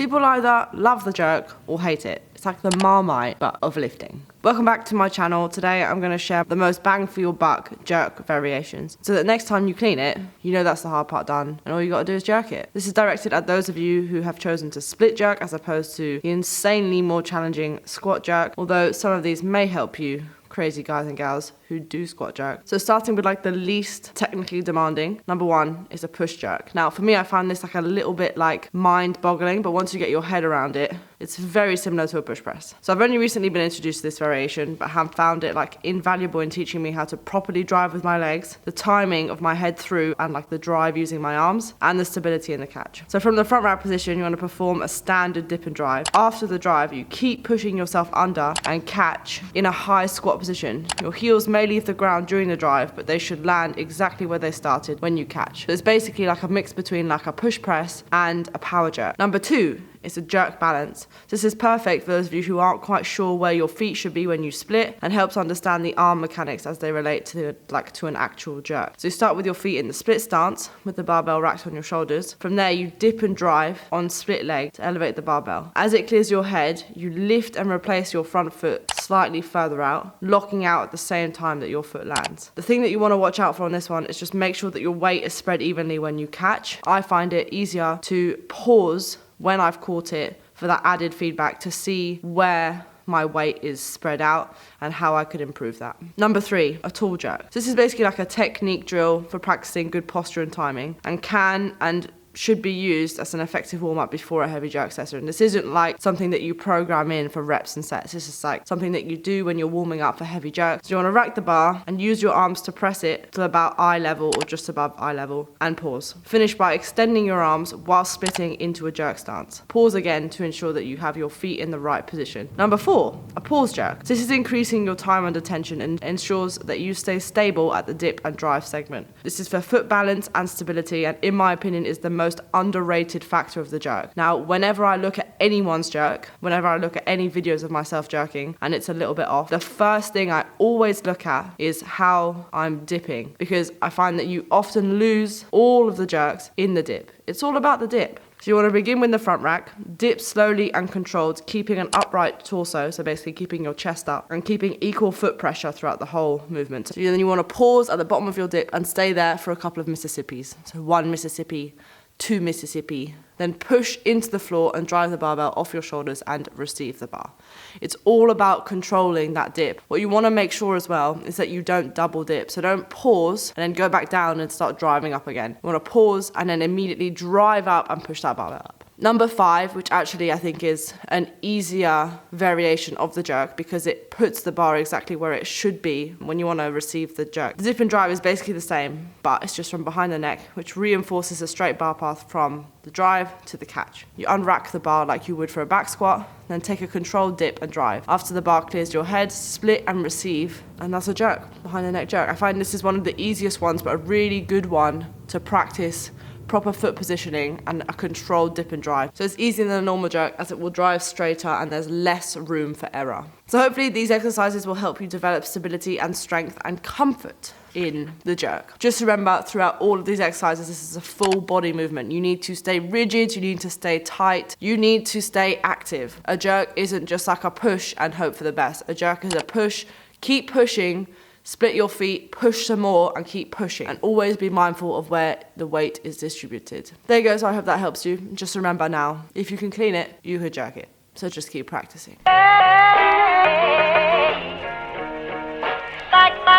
People either love the jerk or hate it. It's like the Marmite, but of lifting. Welcome back to my channel. Today I'm going to share the most bang for your buck jerk variations, so that next time you clean it, you know that's the hard part done, and all you got to do is jerk it. This is directed at those of you who have chosen to split jerk as opposed to the insanely more challenging squat jerk, although some of these may help you crazy guys and gals who do squat jerk. So starting with like the least technically demanding, number one is a push jerk. Now for me, I find this like a little bit like mind boggling, but once you get your head around it, it's very similar to a push press. So I've only recently been introduced to this variation, but have found it like invaluable in teaching me how to properly drive with my legs, the timing of my head through, and like the drive using my arms, and the stability in the catch. So from the front rack position, you want to perform a standard dip and drive. After the drive, you keep pushing yourself under and catch in a high squat position. Your heels may leave the ground during the drive, but they should land exactly where they started when you catch. So it's basically like a mix between like a push press and a power jerk. Number two, it's a jerk balance. This is perfect for those of you who aren't quite sure where your feet should be when you split, and helps understand the arm mechanics as they relate to an actual jerk. So you start with your feet in the split stance with the barbell racked on your shoulders. From there you dip and drive on split leg to elevate the barbell. As it clears your head, you lift and replace your front foot slightly further out, locking out at the same time that your foot lands. The thing that you want to watch out for on this one is just make sure that your weight is spread evenly when you catch. I find it easier to pause when I've caught it for that added feedback to see where my weight is spread out and how I could improve that. Number three, a tall jerk. This is basically like a technique drill for practicing good posture and timing, and can and should be used as an effective warm-up before a heavy jerk session. This isn't like something that you program in for reps and sets. This is like something that you do when you're warming up for heavy jerks. So you want to rack the bar and use your arms to press it to about eye level or just above eye level, and pause. Finish by extending your arms while splitting into a jerk stance. Pause again to ensure that you have your feet in the right position. Number four, a pause jerk. This is increasing your time under tension and ensures that you stay stable at the dip and drive segment. This is for foot balance and stability, and in my opinion is the most underrated factor of the jerk. Now, whenever I look at anyone's jerk, whenever I look at any videos of myself jerking and it's a little bit off, the first thing I always look at is how I'm dipping, because I find that you often lose all of the jerks in the dip. It's all about the dip. So you want to begin with the front rack, dip slowly and controlled, keeping an upright torso, so basically keeping your chest up, and keeping equal foot pressure throughout the whole movement. So then you want to pause at the bottom of your dip and stay there for a couple of Mississippis. So 1 Mississippi, 2 Mississippi, then push into the floor and drive the barbell off your shoulders and receive the bar. It's all about controlling that dip. What you want to make sure as well is that you don't double dip. So don't pause and then go back down and start driving up again. You want to pause and then immediately drive up and push that barbell up. Number five, which actually I think is an easier variation of the jerk because it puts the bar exactly where it should be when you want to receive the jerk. The dip and drive is basically the same, but it's just from behind the neck, which reinforces a straight bar path from the drive to the catch. You unrack the bar like you would for a back squat, then take a controlled dip and drive. After the bar clears your head, split and receive, and that's a jerk, behind the neck jerk. I find this is one of the easiest ones, but a really good one to practice proper foot positioning and a controlled dip and drive. So it's easier than a normal jerk as it will drive straighter and there's less room for error. So hopefully these exercises will help you develop stability and strength and comfort in the jerk. Just remember, throughout all of these exercises, this is a full body movement. You need to stay rigid, you need to stay tight, you need to stay active. A jerk isn't just like a push and hope for the best. A jerk is a push, keep pushing, split your feet, push some more, and keep pushing. And always be mindful of where the weight is distributed. There you go, so I hope that helps you. Just remember now, if you can clean it, you could jerk it. So just keep practicing.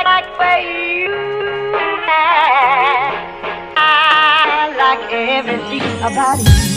Like where you at. I like everything about you.